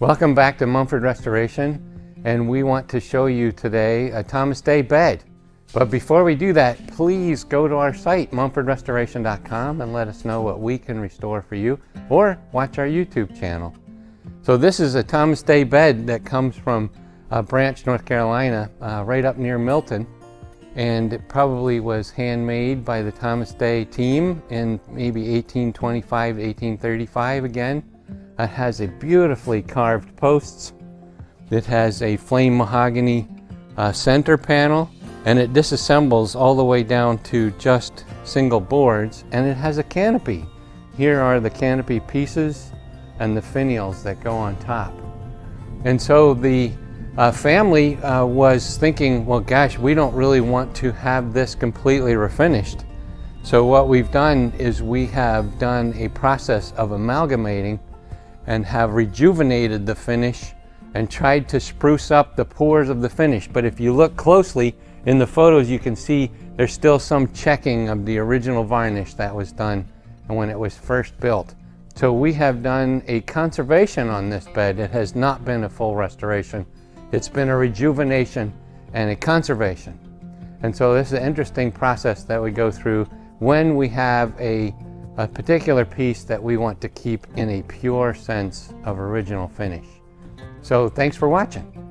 Welcome back to Mumford Restoration, and we want to show you today a Thomas Day bed. But before we do that, please go to our site, mumfordrestoration.com, and let us know what we can restore for you, or watch our YouTube channel. So this is a Thomas Day bed that comes from Branch, North Carolina, right up near Milton. And it probably was handmade by the Thomas Day team in maybe 1825, 1835 again. It has a beautifully carved posts. It has a flame mahogany center panel, and it disassembles all the way down to just single boards, and it has a canopy. Here are the canopy pieces and the finials that go on top. And so the family was thinking, well gosh, we don't really want to have this completely refinished. So what we've done is we have done a process of amalgamating and have rejuvenated the finish and tried to spruce up the pores of the finish. But if you look closely in the photos, you can see there's still some checking of the original varnish that was done when it was first built. So we have done a conservation on this bed. It has not been a full restoration. It's been a rejuvenation and a conservation. And so this is an interesting process that we go through when we have a particular piece that we want to keep in a pure sense of original finish. So thanks for watching.